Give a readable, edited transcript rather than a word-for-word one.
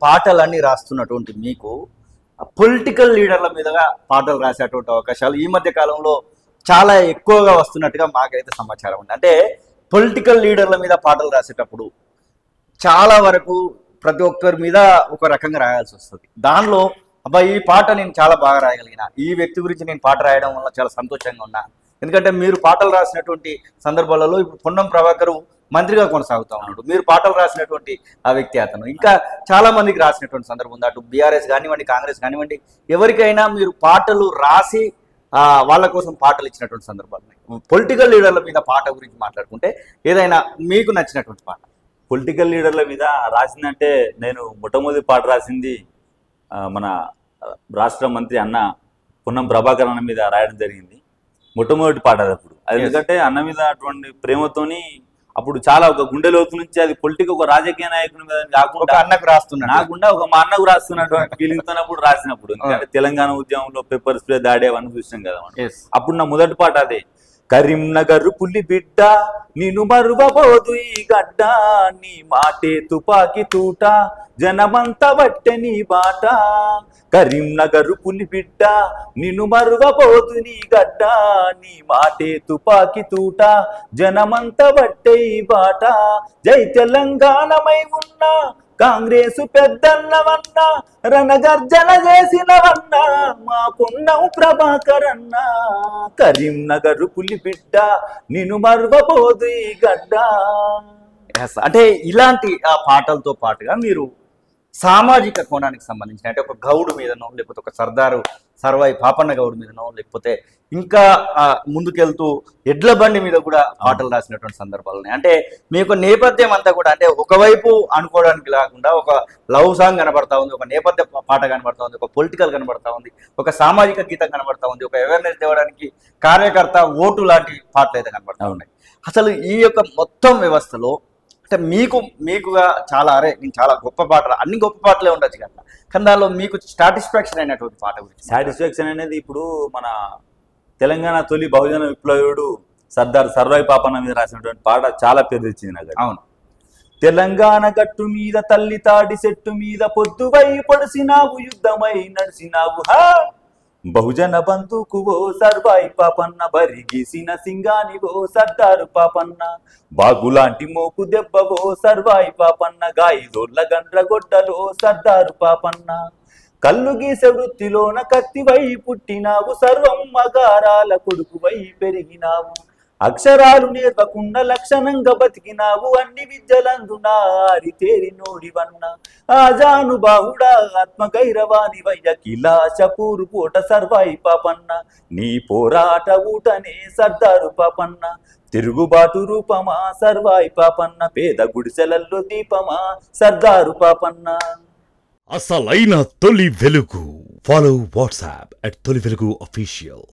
పాటలన్నీ రాస్తున్నటువంటి మీకు పొలిటికల్ లీడర్ల మీదుగా పాటలు రాసేటువంటి అవకాశాలు ఈ మధ్య కాలంలో చాలా ఎక్కువగా వస్తున్నట్టుగా మాకైతే సమాచారం ఉంది. అంటే పొలిటికల్ లీడర్ల మీద పాటలు రాసేటప్పుడు చాలా వరకు ప్రతి ఒక్కరి మీద ఒక రకంగా రాయాల్సి వస్తుంది. దానిలో అబ్బాయి ఈ పాట నేను చాలా బాగా రాయగలిగిన, ఈ వ్యక్తి గురించి నేను పాట రాయడం వల్ల చాలా సంతోషంగా ఉన్నా. ఎందుకంటే మీరు పాటలు రాసినటువంటి సందర్భాలలో ఇప్పుడు పొన్నం ప్రభాకర్ మంత్రిగా కొనసాగుతూ ఉన్నాడు, మీరు పాటలు రాసినటువంటి ఆ వ్యక్తి అతను. ఇంకా చాలా మందికి రాసినటువంటి సందర్భం ఉంది. అటు బీఆర్ఎస్ కానివ్వండి, కాంగ్రెస్ కానివ్వండి, ఎవరికైనా మీరు పాటలు రాసి వాళ్ళ కోసం పాటలు ఇచ్చినటువంటి సందర్భాలు ఉన్నాయి. పొలిటికల్ లీడర్ల మీద పాట గురించి మాట్లాడుకుంటే ఏదైనా మీకు నచ్చినటువంటి పాట? పొలిటికల్ లీడర్ల మీద రాసిందంటే నేను మొట్టమొదటి పాట రాసింది మన రాష్ట్ర మంత్రి అన్న పొన్నం ప్రభాకర్ అన్న మీద రాయడం జరిగింది. మొట్టమొదటి పాట అది. అప్పుడు అది ఎందుకంటే అన్న మీద అటువంటి ప్రేమతోని అప్పుడు చాలా ఒక గుండె లోతు నుంచి అది పొలిటికల్ ఒక రాజకీయ నాయకుని మీద కాకుండా అన్నకు రాస్తున్నా నాకుండా ఒక మా అన్నకు రాస్తున్నటువంటి ఫీలింగ్ తోనప్పుడు రాసినప్పుడు. ఎందుకంటే తెలంగాణ ఉద్యమంలో పెప్పర్ స్ప్రే దాడి అవన్నీ చూసాం కదా. అప్పుడు నా మొదటి పాట అదే. కరీంనగర్ పులి బిడ్డ నిన్ను మరువబోదు ఈ గడ్డ, నీ మాటే తుపాకి తూట జనమంతా బట్టె నీ బాట. కరీంనగర్ పులి బిడ్డ నిన్ను మరువబోదు నీ గడ్డ, నీ మాటే తుపాకి తూట జనమంతా బట్టె ఈ బాట. జై తెలంగాణమై ఉన్నా కాంగ్రెసు పెద్దన్నవన్న, రణగర్జన చేసినవన్న మా పొన్నం ప్రభాకర్ అన్న. కరీంనగర్ పులి బిడ్డ నిన్ను మరువబోదు ఈ గడ్డ. అంటే ఇలాంటి ఆ పాటలతో పాటుగా మీరు సామాజిక కోణానికి సంబంధించిన అంటే ఒక గౌడు మీదనో, లేకపోతే ఒక సర్వాయి పాపన్న గౌడు మీదనో, లేకపోతే ఇంకా ముందుకెళ్తూ ఎడ్ల బండి మీద కూడా పాటలు రాసినటువంటి సందర్భాలు ఉన్నాయి. అంటే మీ యొక్క నేపథ్యం అంతా కూడా అంటే ఒకవైపు అనుకోవడానికి లేకుండా ఒక లవ్ సాంగ్ కనబడతా ఉంది, ఒక నేపథ్య పాట కనబడతా ఉంది, ఒక పొలిటికల్ కనబడతా ఉంది, ఒక సామాజిక గీతం కనబడతా ఉంది, ఒక అవేర్నెస్ తేవడానికి కార్యకర్త ఓటు లాంటి పాటలు అయితే కనబడతా ఉన్నాయి. అసలు ఈ యొక్క మొత్తం వ్యవస్థలో అంటే మీకుగా చాలా నేను చాలా గొప్ప పాటలు, అన్ని గొప్ప పాటలే ఉండొచ్చు కదా, కానీ దానిలో మీకు సాటిస్ఫాక్షన్ అయినటువంటి పాట గురించి? సాటిస్ఫాక్షన్ అనేది ఇప్పుడు మన తెలంగాణ తొలి బహుజన విప్లవుడు సర్దార్ సర్వాయి పాపన్న మీద రాసినటువంటి పాట చాలా పేరు తెచ్చింది నాకు. అవును. తెలంగాణ గట్టు మీద తల్లి తాడి చెట్టు మీద పొద్దువై పొడిసినావు, యుద్ధమై నడిచినావు హా, బహుజన బంధుకువో సర్వాయి పాపన్న, బరిగీసిన సింగానివో సర్దారు పాపన్న, బాగులాంటి మోకు దెబ్బవో సర్వాయి పాపన్న, గాయిదోళ్ల గండ్ర గొడ్డలో సర్దారు పాపన్న, కళ్ళు గీసే వృత్తిలోన కత్తివై పుట్టినావు, సర్వం మగారాల కొడుకువై పెరిగినావు, అక్షరాలు నేర్పకుండా లక్షణంగా బతికినావు, అన్ని విద్యలందునా ఆరితేరి నోడివన్న, ఆజానుబాహుడా ఆత్మగైరవాని వయ్య కిలాశపూరు పూట సర్వాయి పాపన్న, నీ పోరాట ఊటనే సర్దారు పాపన్న, తిరుగుబాటు రూపమా సర్వాయి పాపన్న, పేద గుడిసెలల్లో దీపమా సర్దారు పాపన్న. అసలైన తొలి వెలుగు. ఫాలో వాట్సాప్ @తొలి వెలుగు official.